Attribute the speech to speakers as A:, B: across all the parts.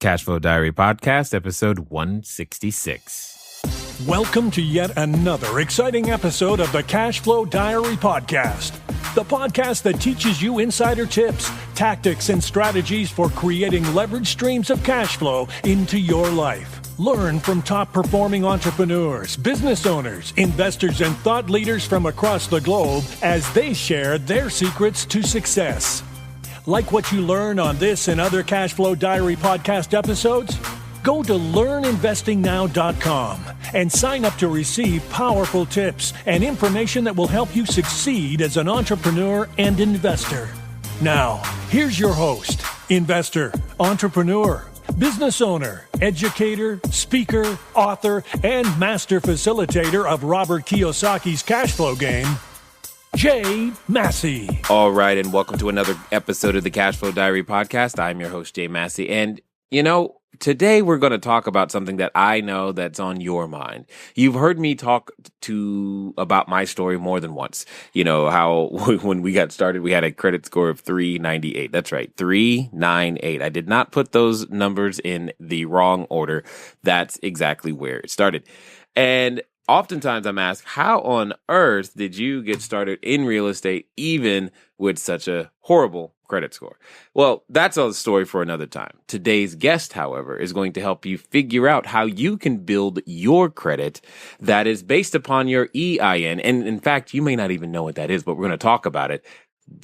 A: Cashflow Diary Podcast, episode 166.
B: Welcome to yet another exciting episode of the Cashflow Diary Podcast, the podcast that teaches you insider tips, tactics, and strategies for creating leverage streams of cash flow into your life. Learn from top-performing entrepreneurs, business owners, investors, and thought leaders from across the globe as they share their secrets to success. Like what you learn on this and other Cashflow Diary podcast episodes? Go to learninvestingnow.com and sign up to receive powerful tips and information that will help you succeed as an entrepreneur and investor. Now, here's your host, investor, entrepreneur, business owner, educator, speaker, author, and master facilitator of Robert Kiyosaki's cash flow game, Jay Massey.
A: All right, and welcome to another episode of the Cashflow Diary Podcast. I'm your host, Jay Massey, and today we're going to talk about something that I know that's on your mind. You've heard me talk about my story more than once. You know, how when we got started, we had a credit score of 398. That's right, 398. I did not put those numbers in the wrong order. That's exactly where it started. And oftentimes I'm asked, how on earth did you get started in real estate even with such a horrible credit score? Well, that's a story for another time. Today's guest, however, is going to help you figure out how you can build your credit that is based upon your EIN. And in fact, you may not even know what that is, but we're going to talk about it.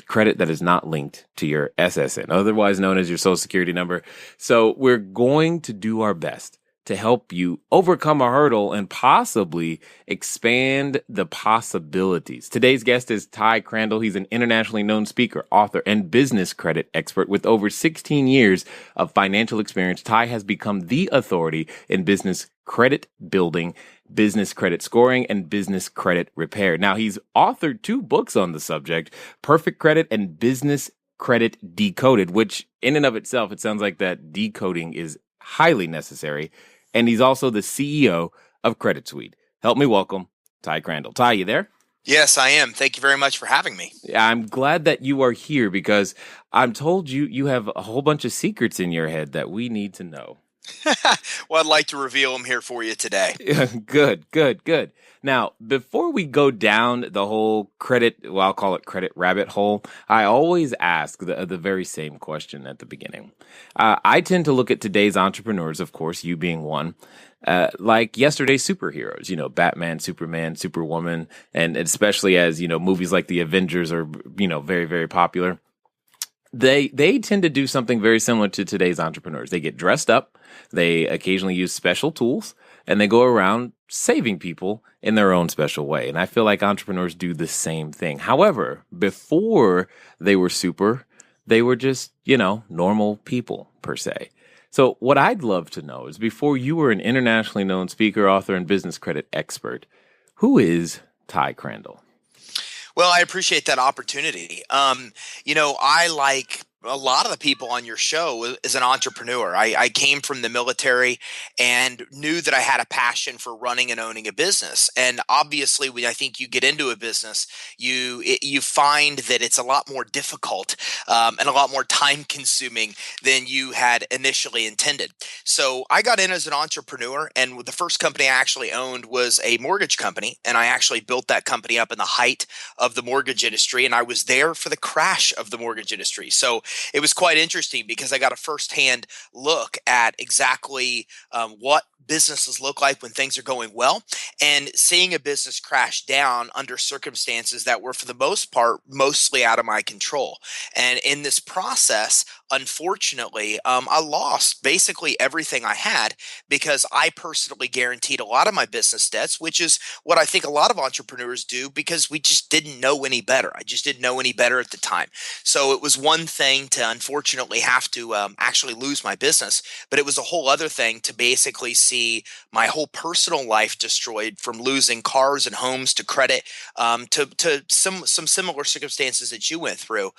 A: Credit that is not linked to your SSN, otherwise known as your social security number. So we're going to do our best to help you overcome a hurdle and possibly expand the possibilities. Today's guest is Ty Crandall. He's an internationally known speaker, author, and business credit expert with over 16 years of financial experience. Ty has become the authority in business credit building, business credit scoring, and business credit repair. Now, he's authored 2 books on the subject, Perfect Credit and Business Credit Decoded, which in and of itself, it sounds like that decoding is highly necessary. And he's also the CEO of Credit Suite. Help me welcome Ty Crandall. Ty, you there?
C: Yes, I am. Thank you very much for having me.
A: I'm glad that you are here because I'm told you have a whole bunch of secrets in your head that we need to know.
C: Well, I'd like to reveal them here for you today.
A: Good. Now, before we go down the whole I'll call it credit rabbit hole, I always ask the very same question at the beginning. I tend to look at today's entrepreneurs, of course, you being one, like yesterday's superheroes, Batman, Superman, Superwoman, and especially as, movies like The Avengers are, very, very popular. They tend to do something very similar to today's entrepreneurs. They get dressed up, they occasionally use special tools, and they go around saving people in their own special way. And I feel like entrepreneurs do the same thing. However, before they were super, they were just, normal people per se. So what I'd love to know is, before you were an internationally known speaker, author, and business credit expert, who is Ty Crandall?
C: Well, I appreciate that opportunity. I like a lot of the people on your show as an entrepreneur. I came from the military and knew that I had a passion for running and owning a business. And obviously, when I think you get into a business, you find that it's a lot more difficult and a lot more time consuming than you had initially intended. So I got in as an entrepreneur, and the first company I actually owned was a mortgage company. And I actually built that company up in the height of the mortgage industry. And I was there for the crash of the mortgage industry. So it was quite interesting because I got a firsthand look at exactly what businesses look like when things are going well, and seeing a business crash down under circumstances that were, for the most part, mostly out of my control. And in this process, unfortunately, I lost basically everything I had because I personally guaranteed a lot of my business debts, which is what I think a lot of entrepreneurs do because we just didn't know any better. I just didn't know any better at the time. So it was one thing to unfortunately have to actually lose my business, but it was a whole other thing to basically see my whole personal life destroyed, from losing cars and homes to credit, to some similar circumstances that you went through,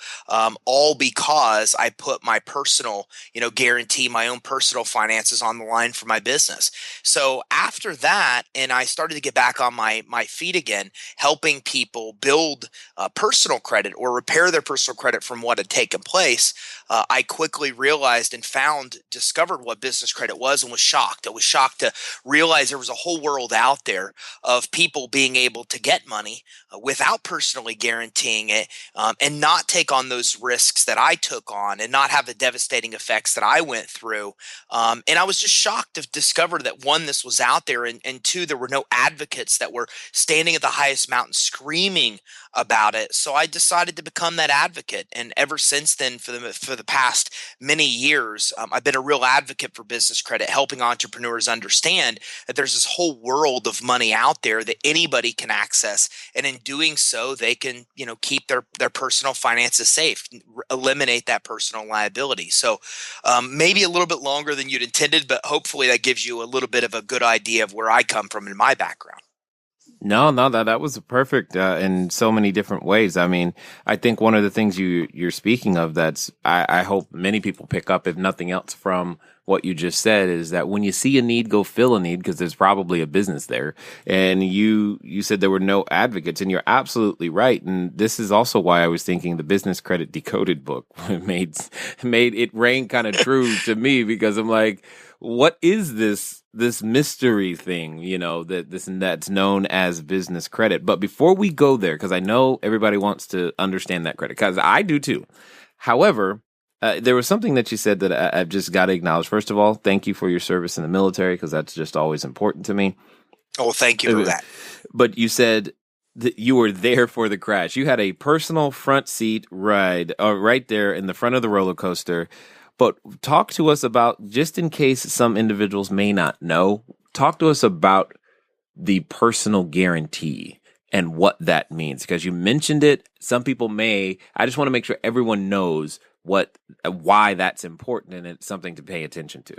C: all because I put my personal, guarantee, my own personal finances on the line for my business. So after that, and I started to get back on my feet again, helping people build personal credit or repair their personal credit from what had taken place, I quickly realized and discovered what business credit was, and was shocked. I was shocked to realize there was a whole world out there of people being able to get money without personally guaranteeing it, and not take on those risks that I took on, and not have the devastating effects that I went through. And I was just shocked to discover that, one, this was out there, and two, there were no advocates that were standing at the highest mountain screaming about it. So I decided to become that advocate, and ever since then, for the past many years, I've been a real advocate for business credit, helping entrepreneurs understand that there's this whole world of money out there that anybody can access, and in doing so, they can keep their personal finances safe, eliminate that personal liability. So maybe a little bit longer than you'd intended, but hopefully that gives you a little bit of a good idea of where I come from in my background.
A: No, that was perfect in so many different ways. I mean, I think one of the things you're speaking of that's I hope many people pick up, if nothing else, from what you just said, is that when you see a need, go fill a need, because there's probably a business there. And you said there were no advocates, and you're absolutely right. And this is also why I was thinking the Business Credit Decoded book made it rang kind of true to me, because I'm like, what is this mystery thing, that's known as business credit? But before we go there, because I know everybody wants to understand that credit, because I do too. However, there was something that you said that I've just got to acknowledge. First of all, thank you for your service in the military, because that's just always important to me.
C: Oh, thank you for that.
A: But you said that you were there for the crash. You had a personal front seat ride right there in the front of the roller coaster. But talk to us about, just in case some individuals may not know, talk to us about the personal guarantee and what that means, because you mentioned it. Some people may. I just want to make sure everyone knows why that's important, and it's something to pay attention to.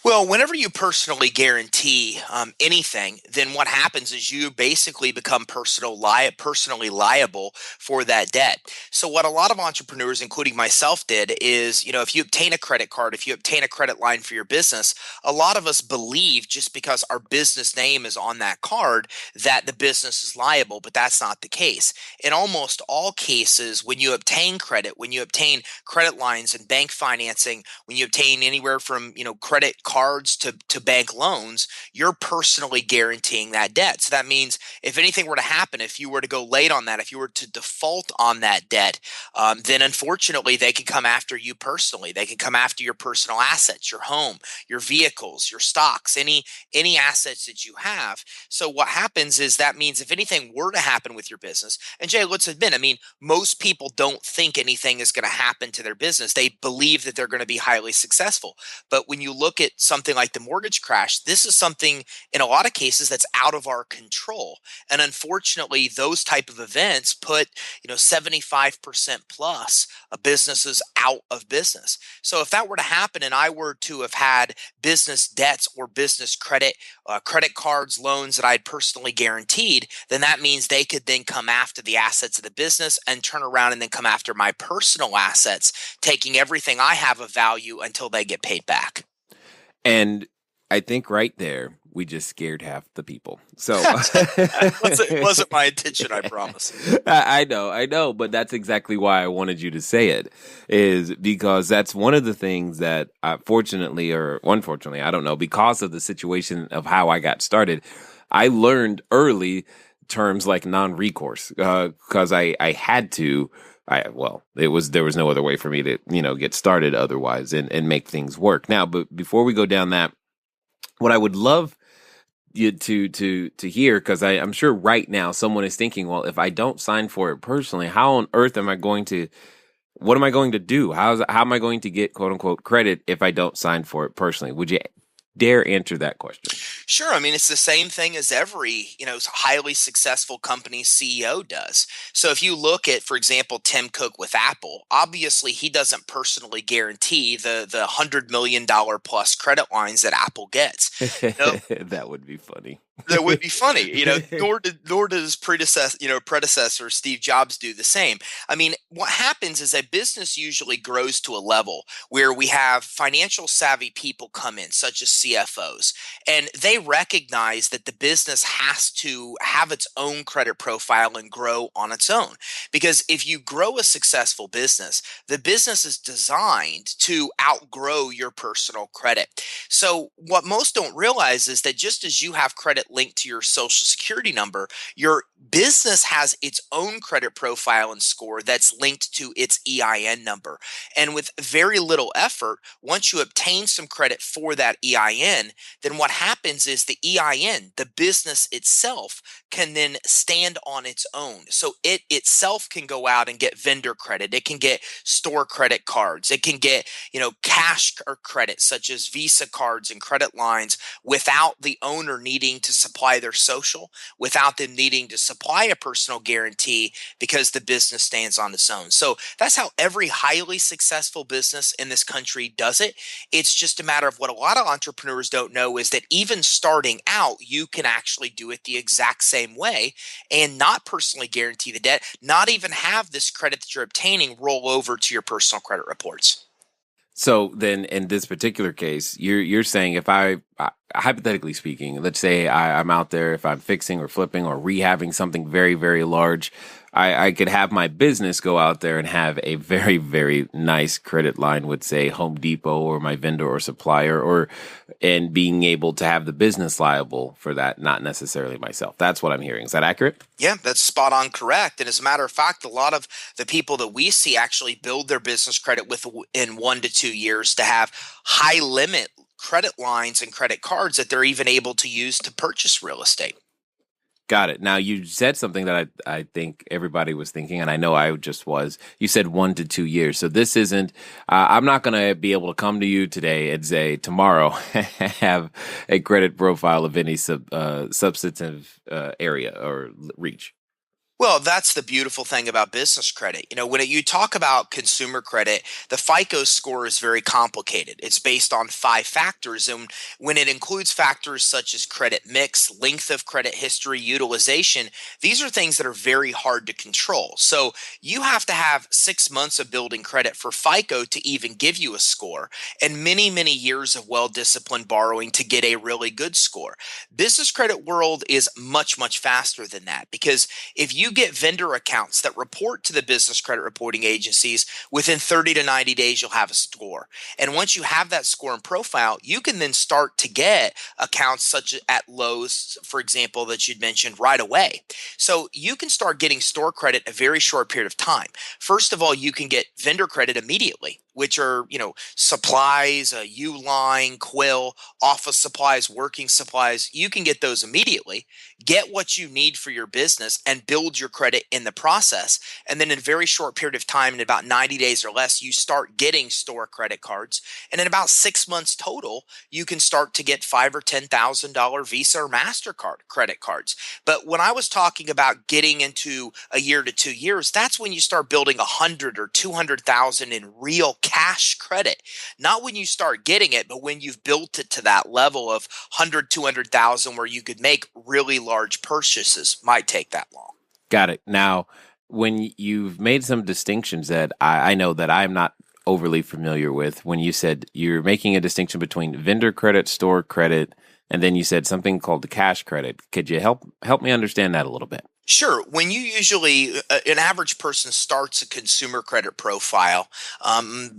C: Well, whenever you personally guarantee anything, then what happens is you basically become personally liable for that debt. So what a lot of entrepreneurs, including myself, did is, if you obtain a credit card, if you obtain a credit line for your business, a lot of us believe, just because our business name is on that card, that the business is liable, but that's not the case. In almost all cases, when you obtain credit, when you obtain credit lines and bank financing, when you obtain anywhere from, credit cards to bank loans, you're personally guaranteeing that debt. So that means if anything were to happen, if you were to go late on that, if you were to default on that debt, then unfortunately they can come after you personally. They can come after your personal assets, your home, your vehicles, your stocks, any assets that you have. So what happens is, that means if anything were to happen with your business, and Jay, let's admit, most people don't think anything is going to happen to their business. They believe that they're going to be highly successful. But when you look at something like the mortgage crash, this is something in a lot of cases that's out of our control. And unfortunately, those type of events put 75% plus of businesses out of business. So if that were to happen, and I were to have had business debts or business credit cards, loans that I had personally guaranteed, then that means they could then come after the assets of the business and turn around and then come after my personal assets, taking everything I have of value until they get paid back.
A: And I think right there, we just scared half the people. So
C: it wasn't my intention, I promise.
A: I know, but that's exactly why I wanted you to say it, is because that's one of the things that fortunately or unfortunately, I don't know, because of the situation of how I got started, I learned early terms like non-recourse, because I had to. There was no other way for me to, get started otherwise and make things work. Now, but before we go down that, what I would love you to hear, because I'm sure right now someone is thinking, well, if I don't sign for it personally, how on earth what am I going to do? How am I going to get quote unquote credit if I don't sign for it personally? Would you dare answer that question?
C: Sure. I mean, it's the same thing as every, highly successful company CEO does. So if you look at, for example, Tim Cook with Apple, obviously he doesn't personally guarantee the $100 million plus credit lines that Apple gets. No,
A: That would be funny.
C: that would be funny, nor did his predecessor Steve Jobs do the same. I mean, what happens is a business usually grows to a level where we have financial savvy people come in, such as CFOs, and they recognize that the business has to have its own credit profile and grow on its own. Because if you grow a successful business, the business is designed to outgrow your personal credit. So what most don't realize is that just as you have credit linked to your social security number, your business has its own credit profile and score that's linked to its EIN number. And with very little effort, once you obtain some credit for that EIN, then what happens is the EIN, the business itself, can then stand on its own. So it itself can go out and get vendor credit. It can get store credit cards. It can get, cash or credit such as Visa cards and credit lines without the owner needing to supply their social, without them needing to supply a personal guarantee because the business stands on its own. So that's how every highly successful business in this country does it. It's just a matter of what a lot of entrepreneurs don't know is that even starting out, you can actually do it the exact same way and not personally guarantee the debt, not even have this credit that you're obtaining roll over to your personal credit reports.
A: So then, in this particular case, you're saying if hypothetically speaking, let's say I'm out there, if I'm fixing or flipping or rehabbing something very, very large, I could have my business go out there and have a very, very nice credit line with, say, Home Depot or my vendor or supplier, and being able to have the business liable for that, not necessarily myself. That's what I'm hearing. Is that accurate?
C: Yeah, that's spot on correct. And as a matter of fact, a lot of the people that we see actually build their business credit within 1 to 2 years to have high limit credit lines and credit cards that they're even able to use to purchase real estate.
A: Got it. Now, you said something that I think everybody was thinking, and I know I just was. You said 1 to 2 years. So this isn't, I'm not going to be able to come to you today and say tomorrow have a credit profile of any substantive area or reach.
C: Well, that's the beautiful thing about business credit. When you talk about consumer credit, the FICO score is very complicated. It's based on 5 factors. And when it includes factors such as credit mix, length of credit history, utilization, these are things that are very hard to control. So you have to have 6 months of building credit for FICO to even give you a score, and many, many years of well-disciplined borrowing to get a really good score. Business credit world is much, much faster than that, because if you get vendor accounts that report to the business credit reporting agencies, within 30 to 90 days, you'll have a score. And once you have that score and profile, you can then start to get accounts such as at Lowe's, for example, that you'd mentioned right away. So you can start getting store credit a very short period of time. First of all, you can get vendor credit immediately, which are, supplies, Uline, Quill, office supplies, working supplies. You can get those immediately, get what you need for your business, and build your credit in the process. And then in a very short period of time, in about 90 days or less, you start getting store credit cards. And in about 6 months total, you can start to get $5,000 or $10,000 Visa or MasterCard credit cards. But when I was talking about getting into a year to 2 years, that's when you start building 100 or 200,000 in real cash credit. Not when you start getting it, but when you've built it to that level of 100, 200,000 where you could make really large purchases. Might take that long.
A: Got it. Now, when you've made some distinctions that I know that I'm not overly familiar with, when you said you're making a distinction between vendor credit, store credit, and then you said something called the cash credit. Could you help me understand that a little bit?
C: Sure. When you usually, an average person starts a consumer credit profile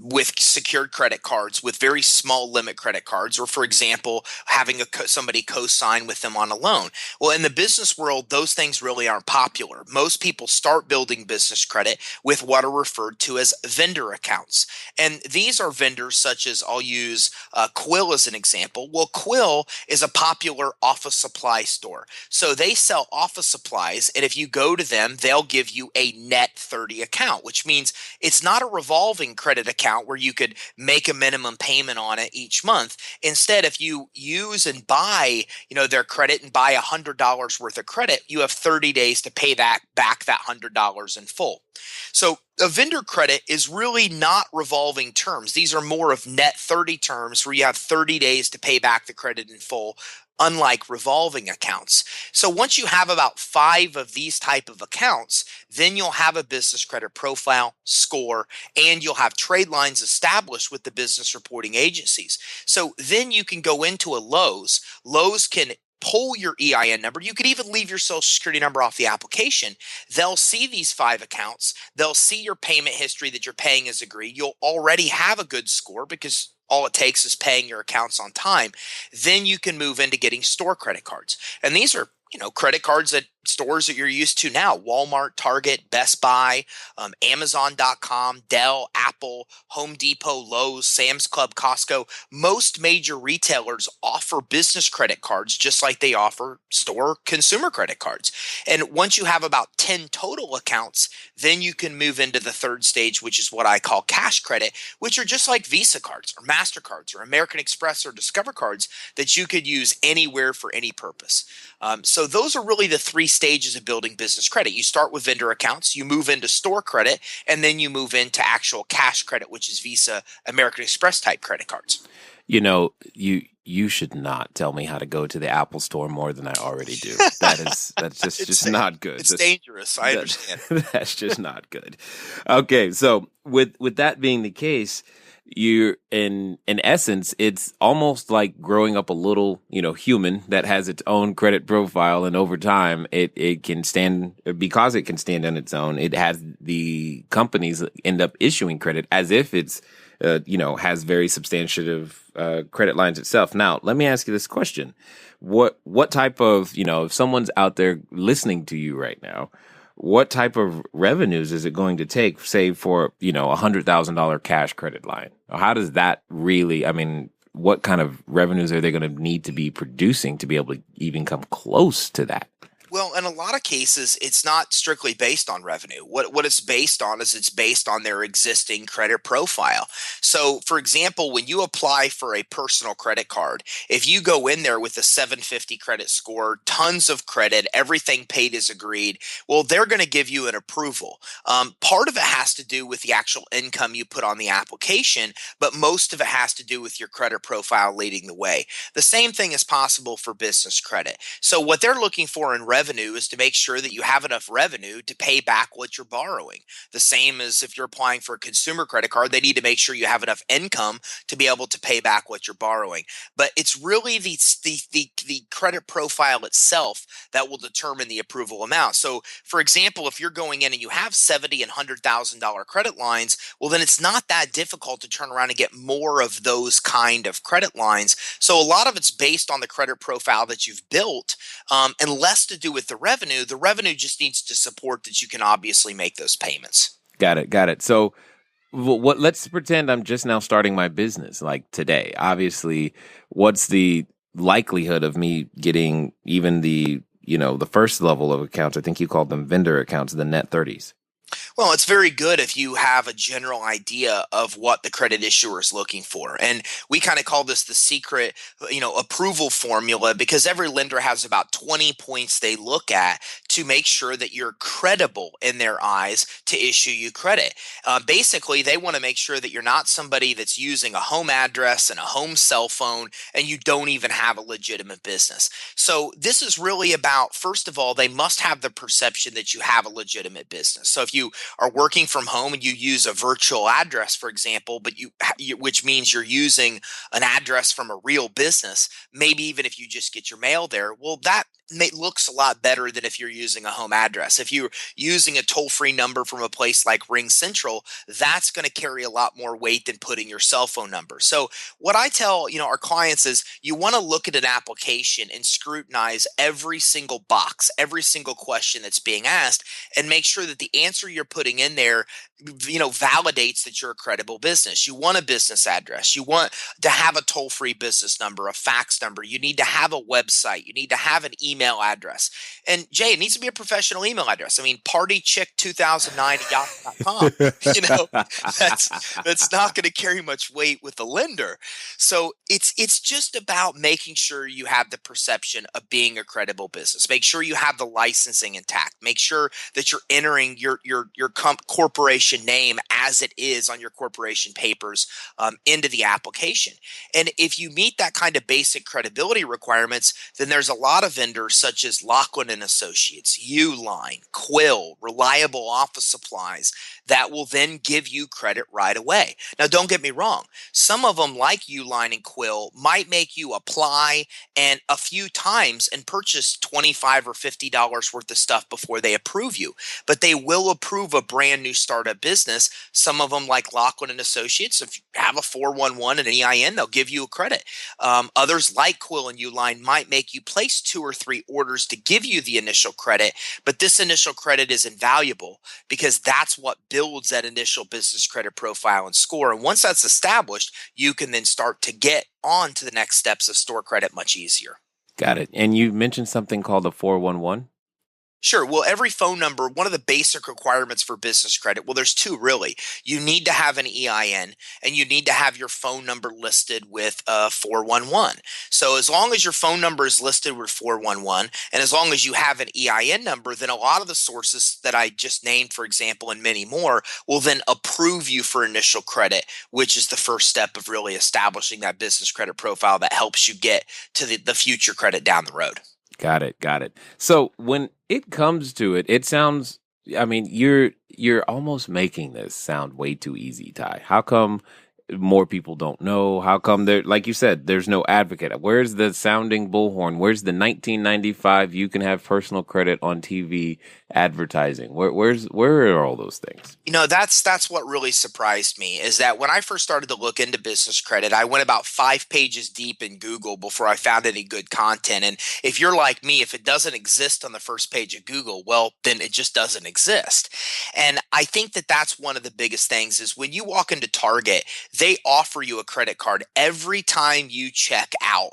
C: with secured credit cards, with very small limit credit cards, or for example, having somebody co-sign with them on a loan. Well, in the business world, those things really aren't popular. Most people start building business credit with what are referred to as vendor accounts. And these are vendors such as, I'll use Quill as an example. Well, Quill is a popular office supply store. So they sell office supplies, And if you go to them, they'll give you a net 30 account, which means it's not a revolving credit account where you could make a minimum payment on it each month. Instead, if you use and buy, their credit and buy $100 worth of credit, you have 30 days to pay back that $100 in full. So a vendor credit is really not revolving terms. These are more of net 30 terms where you have 30 days to pay back the credit in full, unlike revolving accounts. So once you have about 5 of these type of accounts, then you'll have a business credit profile, score, and you'll have trade lines established with the business reporting agencies. So then you can go into a Lowe's. Lowe's can pull your EIN number. You could even leave your social security number off the application. They'll see these 5 accounts. They'll see your payment history that you're paying as agreed. You'll already have a good score because all it takes is paying your accounts on time. Then you can move into getting store credit cards. And these are, credit cards at stores that you're used to now: Walmart, Target, Best Buy, Amazon.com, Dell, Apple, Home Depot, Lowe's, Sam's Club, Costco. Most major retailers offer business credit cards just like they offer store consumer credit cards. And once you have about 10 total accounts, then you can move into the third stage, which is what I call cash credit, which are just like Visa cards or MasterCards or American Express or Discover cards that you could use anywhere for any purpose. So those are really the 3 stages of building business credit. You start with vendor accounts, you move into store credit, and then you move into actual cash credit, which is Visa, American Express type credit cards.
A: You should not tell me how to go to the Apple store more than I already do. That's just not good.
C: It's dangerous. I understand.
A: That's just not good. Okay, so with that being the case, you're in essence, it's almost like growing up a little, human that has its own credit profile, and over time, it can stand, because it can stand on its own. It has, the companies end up issuing credit as if it's, has very substantive credit lines itself. Now, let me ask you this question: what type of, if someone's out there listening to you right now, what type of revenues is it going to take, say, for, $100,000 cash credit line? How does that really, what kind of revenues are they going to need to be producing to be able to even come close to that?
C: Well, in a lot of cases, it's not strictly based on revenue. What it's based on is it's based on their existing credit profile. So, for example, when you apply for a personal credit card, if you go in there with a 750 credit score, tons of credit, everything paid as agreed, well, they're going to give you an approval. Part of it has to do with the actual income you put on the application, but most of it has to do with your credit profile leading the way. The same thing is possible for business credit. So what they're looking for in revenue is to make sure that you have enough revenue to pay back what you're borrowing. The same as if you're applying for a consumer credit card, they need to make sure you have enough income to be able to pay back what you're borrowing. But it's really the credit profile itself that will determine the approval amount. So, for example, if you're going in and you have $70,000 and $100,000 credit lines, well, then it's not that difficult to turn around and get more of those kind of credit lines. So a lot of it's based on the credit profile that you've built, and less to do with the revenue. The revenue just needs to support that you can obviously make those payments.
A: Got it. So let's pretend I'm just now starting my business like today. Obviously, what's the likelihood of me getting even the first level of accounts? I think you called them vendor accounts, the net 30s.
C: Well, it's very good if you have a general idea of what the credit issuer is looking for. And we kind of call this the secret, approval formula, because every lender has about 20 points they look at to make sure that you're credible in their eyes to issue you credit. Basically, they want to make sure that you're not somebody that's using a home address and a home cell phone, and you don't even have a legitimate business. So this is really about, first of all, they must have the perception that you have a legitimate business. So if you are working from home and you use a virtual address, for example, but which means you're using an address from a real business, maybe even if you just get your mail there, well, that looks a lot better than if you're using a home address. If you're using a toll-free number from a place like Ring Central, that's going to carry a lot more weight than putting your cell phone number. So what I tell our clients is you want to look at an application and scrutinize every single box, every single question that's being asked, and make sure that the answer you're putting in there validates that you're a credible business. You want a business address. You want to have a toll-free business number, a fax number. You need to have a website. You need to have an email address. And Jay, it needs to be a professional email address. I mean, partychick2009@yahoo.com. That's not going to carry much weight with the lender. So it's just about making sure you have the perception of being a credible business. Make sure you have the licensing intact. Make sure that you're entering your corporation name as it is on your corporation papers into the application. And if you meet that kind of basic credibility requirements, then there's a lot of vendors such as Lockwood and Associates, Uline, Quill, Reliable Office Supplies that will then give you credit right away. Now, don't get me wrong. Some of them, like Uline and Quill, might make you apply and a few times and purchase $25 or $50 worth of stuff before they approve you. But they will approve a brand new startup business. Some of them, like Lockwood and Associates, if you have a 411 and an EIN, they'll give you a credit. Others, like Quill and Uline, might make you place 2 or 3 orders to give you the initial credit. But this initial credit is invaluable because that's what builds that initial business credit profile and score. And once that's established, you can then start to get on to the next steps of store credit much easier.
A: Got it. And you mentioned something called a 411?
C: Sure. Well, every phone number, one of the basic requirements for business credit, well, there's 2 really. You need to have an EIN and you need to have your phone number listed with 411. So as long as your phone number is listed with 411 and as long as you have an EIN number, then a lot of the sources that I just named, for example, and many more, will then approve you for initial credit, which is the first step of really establishing that business credit profile that helps you get to the future credit down the road.
A: Got it. So when it comes to it, it sounds, I mean, you're almost making this sound way too easy, Ty. How come more people don't know? How come there, like you said, there's no advocate? Where's the sounding bullhorn? Where's the 1995 you can have personal credit on TV advertising? Where are all those things?
C: That's what really surprised me is that when I first started to look into business credit, I went about 5 pages deep in Google before I found any good content. And if you're like me, if it doesn't exist on the first page of Google, well, then it just doesn't exist. And I think that that's one of the biggest things is when you walk into Target, they offer you a credit card every time you check out.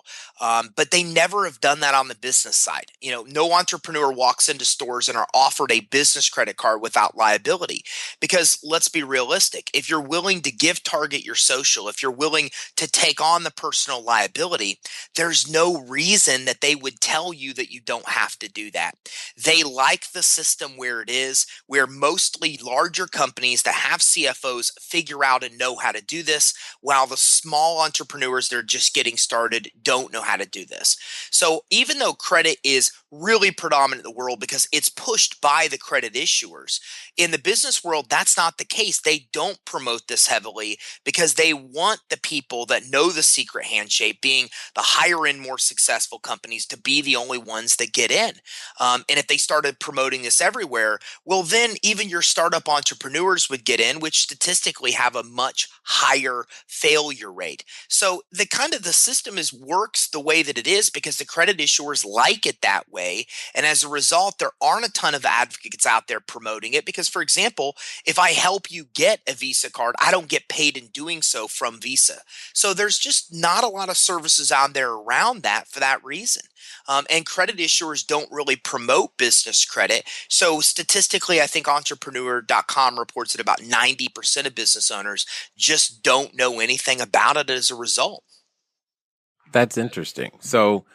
C: But they never have done that on the business side. No entrepreneur walks into stores and are offered a business credit card without liability. Because let's be realistic. If you're willing to give Target your social, if you're willing to take on the personal liability, there's no reason that they would tell you that you don't have to do that. They like the system where it is, where mostly larger companies that have CFOs figure out and know how to do this, while the small entrepreneurs that are just getting started don't know how to do this. So even though credit is really predominant in the world because it's pushed by the credit issuers, in the business world, that's not the case. They don't promote this heavily because they want the people that know the secret handshake, being the higher end, more successful companies, to be the only ones that get in. And if they started promoting this everywhere, well, then even your startup entrepreneurs would get in, which statistically have a much higher failure rate. So the system works the way that it is because the credit issuers like it that way. And as a result, there aren't a ton of advocates out there promoting it because, for example, if I help you get a Visa card, I don't get paid in doing so from Visa. So there's just not a lot of services out there around that for that reason. And credit issuers don't really promote business credit. So statistically, I think entrepreneur.com reports that about 90% of business owners just don't know anything about it as a result.
A: That's interesting. So,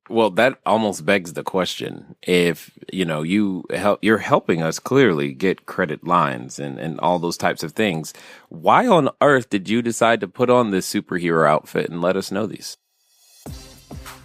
A: well, that almost begs the question. If, you're helping us clearly get credit lines and all those types of things, why on earth did you decide to put on this superhero outfit and let us know these?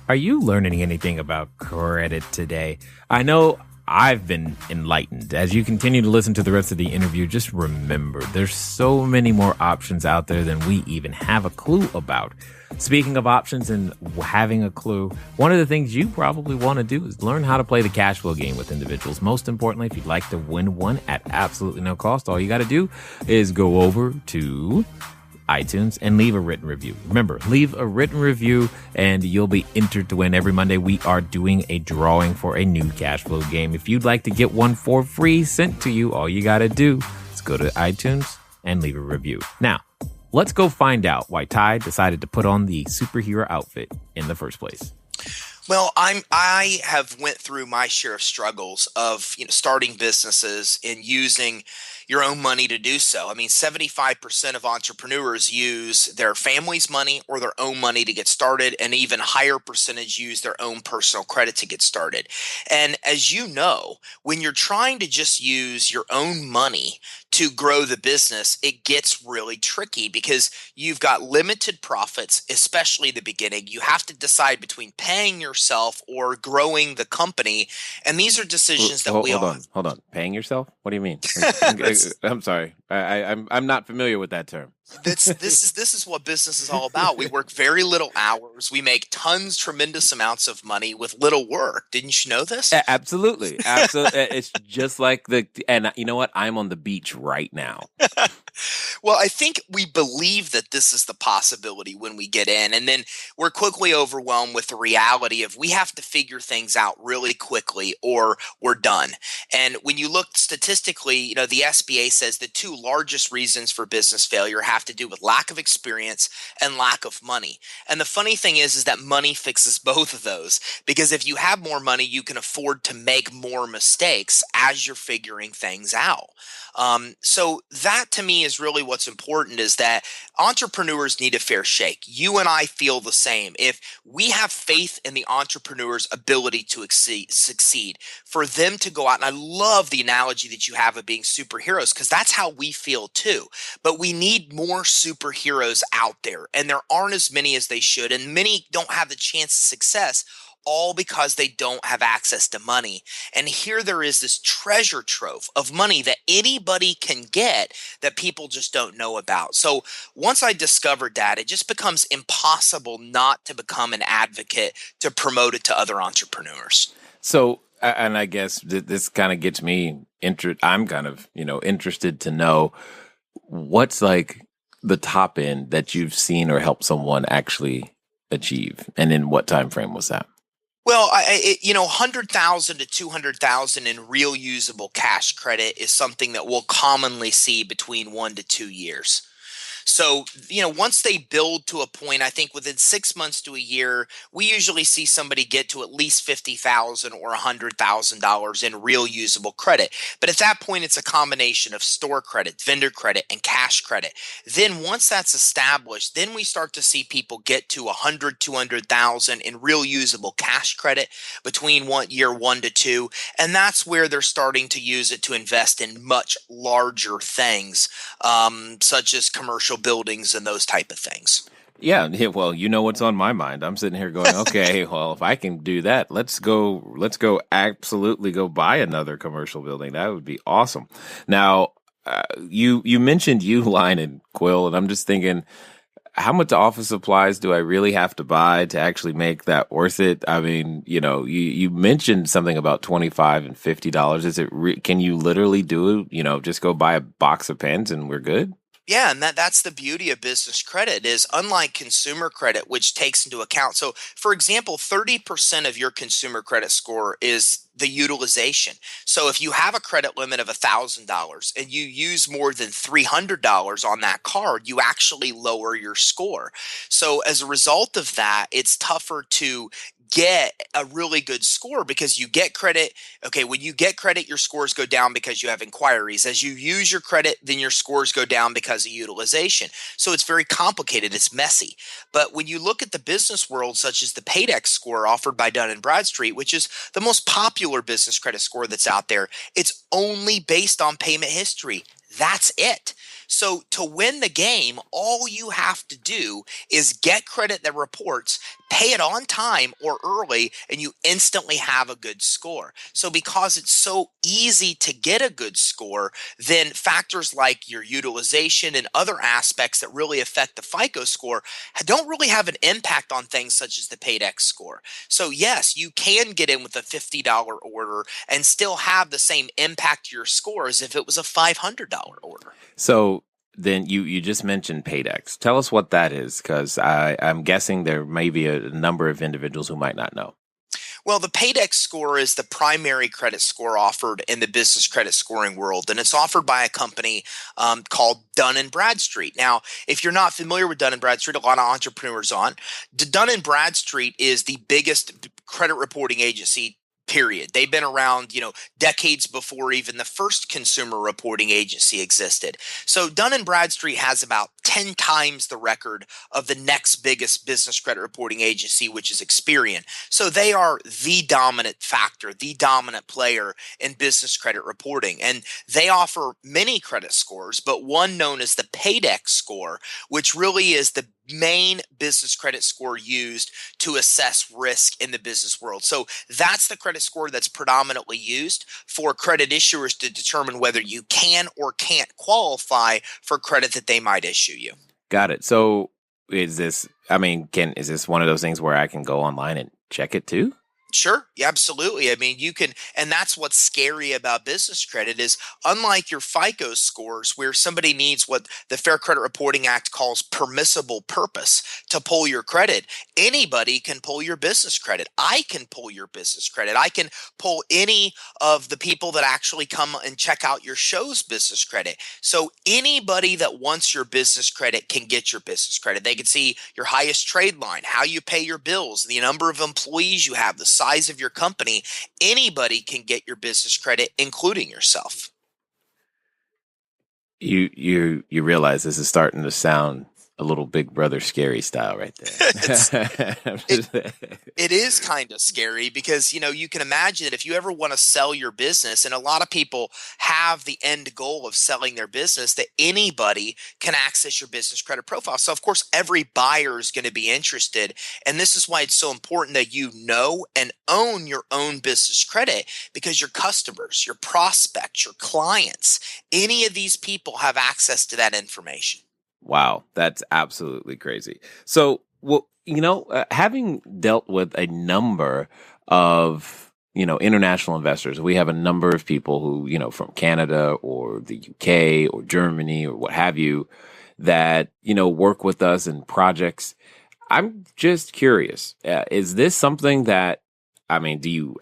D: Are you learning anything about credit today? I know I've been enlightened. As you continue to listen to the rest of the interview, just remember there's so many more options out there than we even have a clue about. Speaking of options and having a clue, one of the things you probably want to do is learn how to play the cash flow game with individuals. Most importantly, if you'd like to win one at absolutely no cost, all you got to do is go over to iTunes and leave a written review. Remember, leave a written review and you'll be entered to win. Every Monday, we are doing a drawing for a new cash flow game. If you'd like to get one for free sent to you, all you got to do is go to iTunes and leave a review. Now, let's go find out why Ty decided to put on the superhero outfit in the first place.
C: Well, I have went through my share of struggles of starting businesses and using your own money to do so. I mean, 75% of entrepreneurs use their family's money or their own money to get started, and even higher percentage use their own personal credit to get started. And as you know, when you're trying to just use your own money to grow the business, it gets really tricky because you've got limited profits, especially the beginning. You have to decide between paying yourself or growing the company. And these are decisions that we all
A: Hold on. Paying yourself? What do you mean?
C: that's
A: I'm sorry. I'm not familiar with that term.
C: this is what business is all about. We work very little hours. We make tremendous amounts of money with little work. Didn't you know this?
A: Absolutely. Absolutely. It's just like and you know what? I'm on the beach right now.
C: Well, I think we believe that this is the possibility when we get in, and then we're quickly overwhelmed with the reality of we have to figure things out really quickly or we're done. And when you look statistically, the SBA says the two largest reasons for business failure have to do with lack of experience and lack of money. And the funny thing is that money fixes both of those, because if you have more money, you can afford to make more mistakes as you're figuring things out. So that to me is really what's important, is that entrepreneurs need a fair shake. You and I feel the same. If we have faith in the entrepreneur's ability to succeed, for them to go out, and I love the analogy that you have of being superheroes, because that's how we feel too. But we need more superheroes out there, and there aren't as many as they should, and many don't have the chance of success, all because they don't have access to money. And here there is this treasure trove of money that anybody can get that people just don't know about. So once I discovered that, it just becomes impossible not to become an advocate to promote it to other entrepreneurs.
A: So, and I guess this kind of gets me I'm kind of, interested to know what's like the top end that you've seen or helped someone actually achieve, and in what time frame was that?
C: Well, 100,000 to 200,000 in real usable cash credit is something that we'll commonly see between 1 to 2 years. So, once they build to a point, I think within 6 months to a year, we usually see somebody get to at least 50,000 or $100,000 in real usable credit. But at that point, it's a combination of store credit, vendor credit, and cash credit. Then once that's established, then we start to see people get to 100, 200,000 in real usable cash credit between year 1 to 2. And that's where they're starting to use it to invest in much larger things, such as commercial buildings and those type of things.
A: Yeah, well, you know what's on my mind. I'm sitting here going, okay, well, if I can do that, let's go absolutely go buy another commercial building. That would be awesome. Now, you mentioned Uline and Quill, and I'm just thinking, how much office supplies do I really have to buy to actually make that worth it? I mean, you mentioned something about $25 and $50. Is it can you literally do it? Just go buy a box of pens and we're good?
C: Yeah, and that's the beauty of business credit, is unlike consumer credit, which takes into account. So, for example, 30% of your consumer credit score is the utilization. So if you have a credit limit of $1,000 and you use more than $300 on that card, you actually lower your score. So as a result of that, it's tougher to get a really good score because you get credit. Okay, when you get credit, your scores go down because you have inquiries. As you use your credit, then your scores go down because of utilization. So it's very complicated. It's messy. But when you look at the business world, such as the Paydex score offered by Dun & Bradstreet, which is the most popular business credit score that's out there, it's only based on payment history. That's it. So to win the game, all you have to do is get credit that reports, pay it on time or early, and you instantly have a good score. So because it's so easy to get a good score, then factors like your utilization and other aspects that really affect the FICO score don't really have an impact on things such as the Paydex score. So yes, you can get in with a $50 order and still have the same impact to your score as if it was a $500 order.
A: So then you just mentioned Paydex. Tell us what that is, because I'm guessing there may be a number of individuals who might not know.
C: Well, the Paydex score is the primary credit score offered in the business credit scoring world, and it's offered by a company called Dun & Bradstreet. Now, if you're not familiar with Dun & Bradstreet, a lot of entrepreneurs aren't. Dun & Bradstreet is the biggest credit reporting agency, period. They've been around, decades before even the first consumer reporting agency existed. So Dun & Bradstreet has about 10 times the record of the next biggest business credit reporting agency, which is Experian. So they are the dominant factor, the dominant player in business credit reporting. And they offer many credit scores, but one known as the Paydex score, which really is the main business credit score used to assess risk in the business world. So that's the credit score that's predominantly used for credit issuers to determine whether you can or can't qualify for credit that they might issue you.
A: Got it. So is this one of those things where I can go online and check it too?
C: Sure. Yeah, absolutely. I mean, you can, and that's what's scary about business credit is unlike your FICO scores where somebody needs what the Fair Credit Reporting Act calls permissible purpose to pull your credit. Anybody can pull your business credit. I can pull your business credit. I can pull any of the people that actually come and check out your show's business credit. So anybody that wants your business credit can get your business credit. They can see your highest trade line, how you pay your bills, the number of employees you have, the size of your company. Anybody can get your business credit, including yourself.
A: You realize this is starting to sound a little Big Brother scary style right there.
C: It is kind of scary because, you can imagine that if you ever want to sell your business, and a lot of people have the end goal of selling their business, that anybody can access your business credit profile. So, of course, every buyer is going to be interested. And this is why it's so important that you know and own your own business credit, because your customers, your prospects, your clients, any of these people have access to that information.
A: Wow, that's absolutely crazy. So, having dealt with a number of, international investors, we have a number of people who, from Canada or the UK or Germany or what have you, that, work with us in projects. I'm just curious, is this something that, you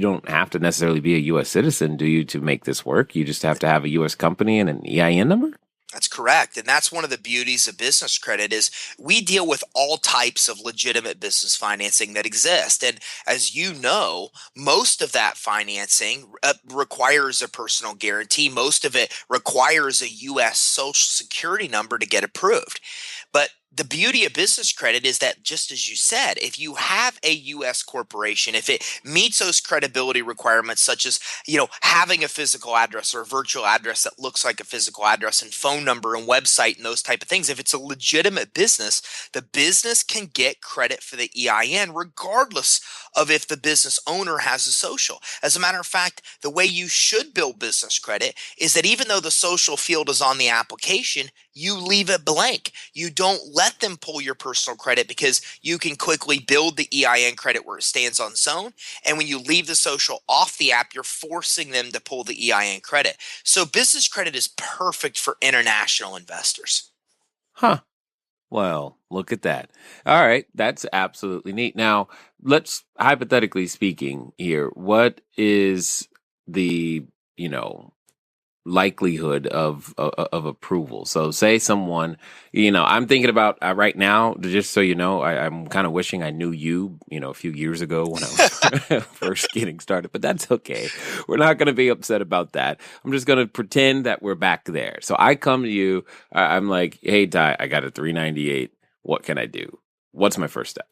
A: don't have to necessarily be a U.S. citizen, do you, to make this work? You just have to have a U.S. company and an EIN number?
C: That's correct. And that's one of the beauties of business credit is we deal with all types of legitimate business financing that exist. And as you know, most of that financing requires a personal guarantee. Most of it requires a U.S. Social Security number to get approved. But the beauty of business credit is that, just as you said, if you have a U.S. corporation, if it meets those credibility requirements, such as, having a physical address or a virtual address that looks like a physical address and phone number and website and those type of things, if it's a legitimate business, the business can get credit for the EIN regardless of if the business owner has a social. As a matter of fact, the way you should build business credit is that even though the social field is on the application, you leave it blank. You don't let them pull your personal credit because you can quickly build the EIN credit where it stands on its own. And when you leave the social off the app, you're forcing them to pull the EIN credit. So business credit is perfect for international investors.
A: Huh. Well, look at that. All right. That's absolutely neat. Now, let's hypothetically speaking here, what is the, likelihood of approval? So say someone, I'm thinking about right now, just so you know, I'm kind of wishing I knew you, a few years ago when I was first getting started, but that's okay. We're not going to be upset about that. I'm just going to pretend that we're back there. So I come to you, I'm like, hey, Ty, I got a 398. What can I do? What's my first step?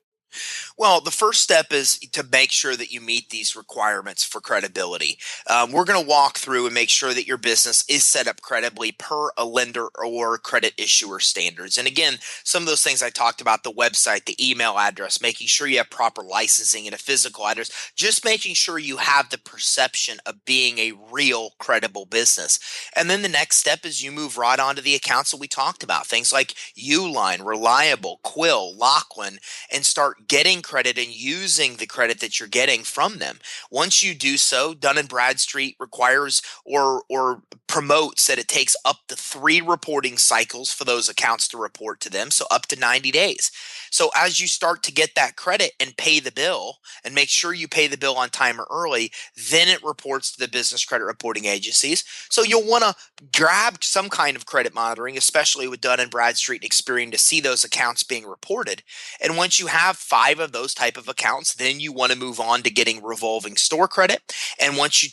C: Well, the first step is to make sure that you meet these requirements for credibility. We're going to walk through and make sure that your business is set up credibly per a lender or credit issuer standards. And again, some of those things I talked about, the website, the email address, making sure you have proper licensing and a physical address, just making sure you have the perception of being a real credible business. And then the next step is you move right on to the accounts that we talked about, things like Uline, Reliable, Quill, Lachlan, and start getting credit and using the credit that you're getting from them. Once you do so, Dun & Bradstreet requires or promotes that it takes up to 3 reporting cycles for those accounts to report to them, so up to 90 days. So as you start to get that credit and pay the bill and make sure you pay the bill on time or early, then it reports to the business credit reporting agencies. So you'll want to grab some kind of credit monitoring, especially with Dun & Bradstreet and Experian, to see those accounts being reported. And once you have 5 of those type of accounts, then you want to move on to getting revolving store credit. And once you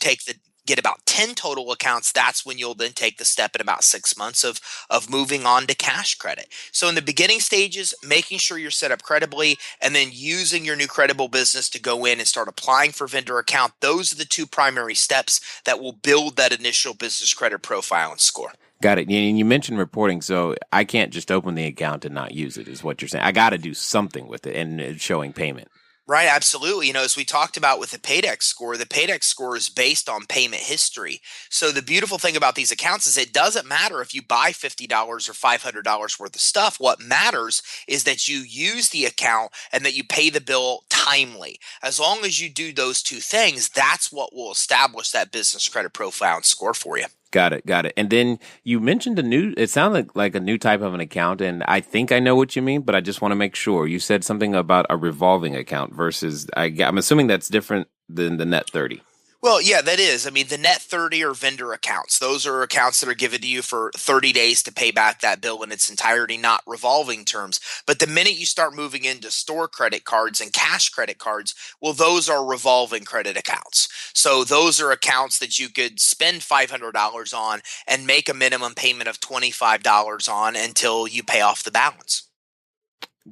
C: get about 10 total accounts, that's when you'll then take the step in about 6 months of moving on to cash credit. So in the beginning stages, making sure you're set up credibly, and then using your new credible business to go in and start applying for vendor account. Those are the 2 primary steps that will build that initial business credit profile and score.
A: Got it. And you mentioned reporting, so I can't just open the account and not use it, is what you're saying. I got to do something with it and it's showing payment.
C: Right, absolutely. As we talked about with the Paydex score is based on payment history. So the beautiful thing about these accounts is it doesn't matter if you buy $50 or $500 worth of stuff. What matters is that you use the account and that you pay the bill timely. As long as you do those 2 things, that's what will establish that business credit profile and score for you.
A: Got it. And then you mentioned it sounded like a new type of an account, and I think I know what you mean, but I just want to make sure. You said something about a revolving account versus, I'm assuming that's different than the net 30.
C: Well, yeah, that is. I mean, the net 30 are vendor accounts. Those are accounts that are given to you for 30 days to pay back that bill in its entirety, not revolving terms. But the minute you start moving into store credit cards and cash credit cards, well, those are revolving credit accounts. So those are accounts that you could spend $500 on and make a minimum payment of $25 on until you pay off the balance.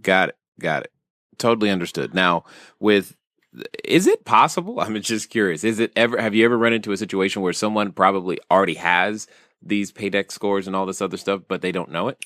A: Got it. Totally understood. Now, is it possible? I'm just curious. Have you ever run into a situation where someone probably already has these Paydex scores and all this other stuff, but they don't know it?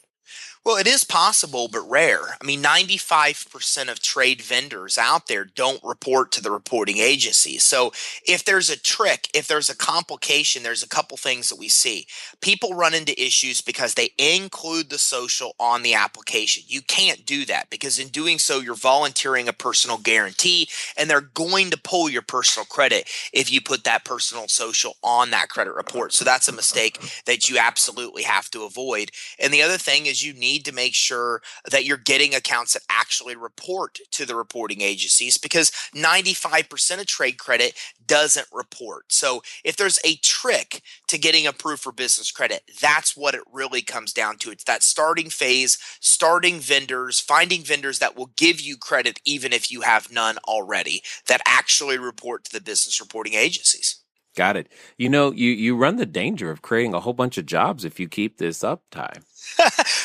C: Well, it is possible, but rare. I mean, 95% of trade vendors out there don't report to the reporting agencies. So if there's a trick, if there's a complication, there's a couple things that we see. People run into issues because they include the social on the application. You can't do that because in doing so, you're volunteering a personal guarantee, and they're going to pull your personal credit if you put that personal social on that credit report. So that's a mistake that you absolutely have to avoid. And the other thing is you need to make sure that you're getting accounts that actually report to the reporting agencies, because 95% of trade credit doesn't report. So if there's a trick to getting approved for business credit, that's what it really comes down to. It's that starting phase, starting vendors, finding vendors that will give you credit even if you have none already, that actually report to the business reporting agencies.
A: Got it. You run the danger of creating a whole bunch of jobs if you keep this up, Ty.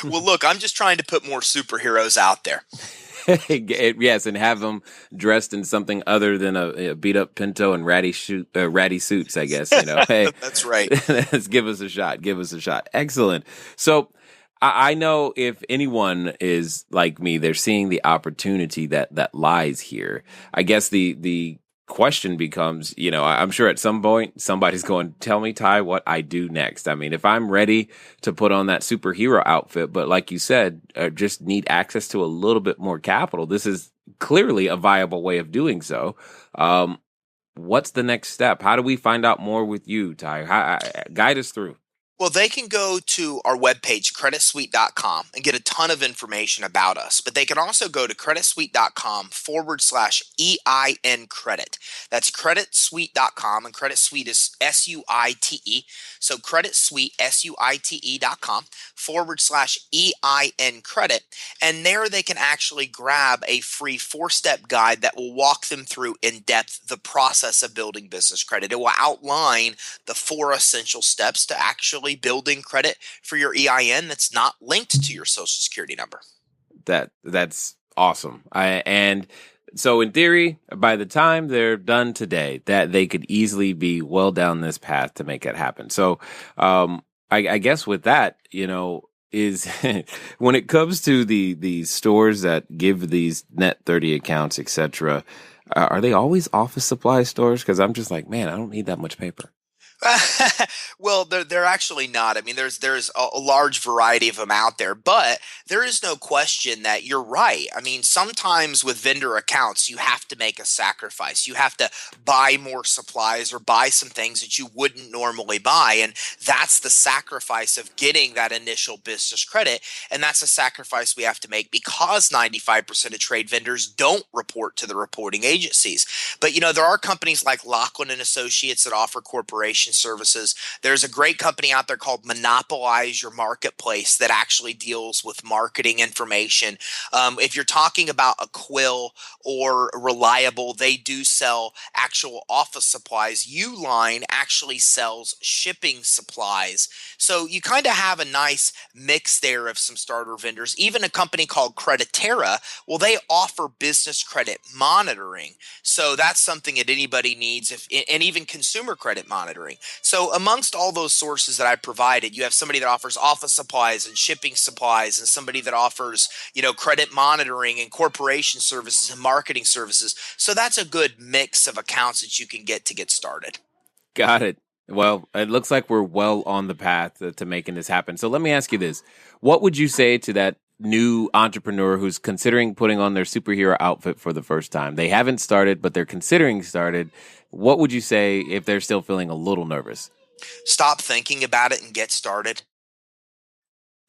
C: Well, look, I'm just trying to put more superheroes out there.
A: Yes, and have them dressed in something other than a beat up Pinto and ratty suits, I guess. Hey,
C: that's right.
A: Let's give us a shot. Excellent. So I know if anyone is like me, they're seeing the opportunity that lies here. I guess the question becomes, I'm sure at some point somebody's going, tell me, Ty, what I do next. I mean, if I'm ready to put on that superhero outfit, but like you said, just need access to a little bit more capital, this is clearly a viable way of doing so. What's the next step? How do we find out more with you, Ty? Guide us through.
C: Well, they can go to our webpage, creditsuite.com, and get a ton of information about us. But they can also go to creditsuite.com/EIN credit. That's creditsuite.com, and Credit Suite is SUITE. So creditsuite, SUITE.com/EIN credit. And there they can actually grab a free 4-step guide that will walk them through in depth the process of building business credit. It will outline the 4 essential steps to actually building credit for your EIN that's not linked to your social security number.
A: That's awesome. And so in theory, by the time they're done today, that they could easily be well down this path to make it happen. So I guess with that, is when it comes to the stores that give these net 30 accounts, etc., are they always office supply stores? Because I'm just like, man, I don't need that much paper.
C: Well, they're actually not. I mean, there's a large variety of them out there, but there is no question that you're right. I mean, sometimes with vendor accounts, you have to make a sacrifice. You have to buy more supplies or buy some things that you wouldn't normally buy, and that's the sacrifice of getting that initial business credit, and that's a sacrifice we have to make because 95% of trade vendors don't report to the reporting agencies. But, there are companies like Lachlan and Associates that offer corporations services. There's a great company out there called Monopolize Your Marketplace that actually deals with marketing information. If you're talking about a Quill or Reliable, they do sell actual office supplies. Uline actually sells shipping supplies. So you kind of have a nice mix there of some starter vendors. Even a company called Creditera, well, they offer business credit monitoring. So that's something that anybody needs, and even consumer credit monitoring. So amongst all those sources that I provided, you have somebody that offers office supplies and shipping supplies, and somebody that offers, credit monitoring and corporation services and marketing services. So that's a good mix of accounts that you can get to get started.
A: Got it. Well, it looks like we're well on the path to making this happen. So let me ask you this. What would you say to that new entrepreneur who's considering putting on their superhero outfit for the first time? They haven't started, but they're considering started. What would you say if they're still feeling a little nervous?
C: Stop thinking about it and get started.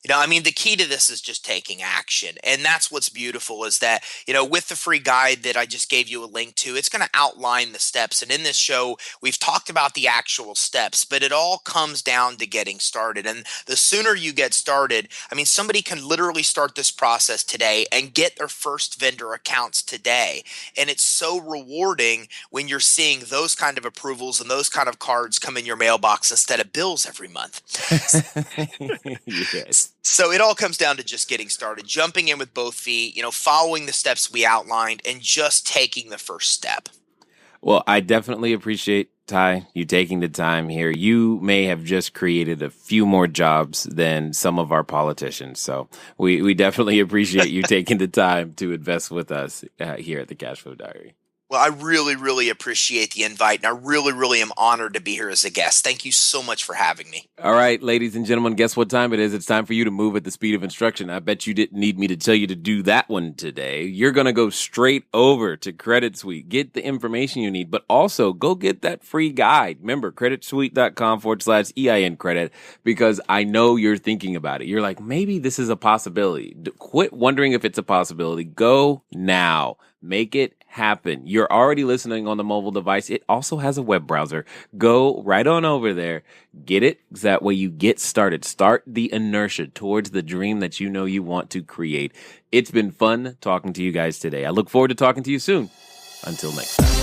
C: The key to this is just taking action. And that's what's beautiful is that, with the free guide that I just gave you a link to, it's going to outline the steps. And in this show, we've talked about the actual steps, but it all comes down to getting started. And the sooner you get started, somebody can literally start this process today and get their first vendor accounts today. And it's so rewarding when you're seeing those kind of approvals and those kind of cards come in your mailbox instead of bills every month.
A: Yes.
C: So it all comes down to just getting started, jumping in with both feet, following the steps we outlined and just taking the first step.
A: Well, I definitely appreciate, Ty, you taking the time here. You may have just created a few more jobs than some of our politicians. So we definitely appreciate you taking the time to invest with us here at the Cashflow Diary.
C: Well, I really, really appreciate the invite, and I really, really am honored to be here as a guest. Thank you so much for having me.
A: All right, ladies and gentlemen, guess what time it is? It's time for you to move at the speed of instruction. I bet you didn't need me to tell you to do that one today. You're going to go straight over to Credit Suite, get the information you need, but also go get that free guide. Remember, creditsuite.com/EIN credit, because I know you're thinking about it. You're like, maybe this is a possibility. Quit wondering if it's a possibility. Go now. Make it happen. You're already listening on the mobile device. It also has a web browser. Go right on over there. Get it. That way you get started. Start the inertia towards the dream that you know you want to create. It's been fun talking to you guys today. I look forward to talking to you soon. Until next time.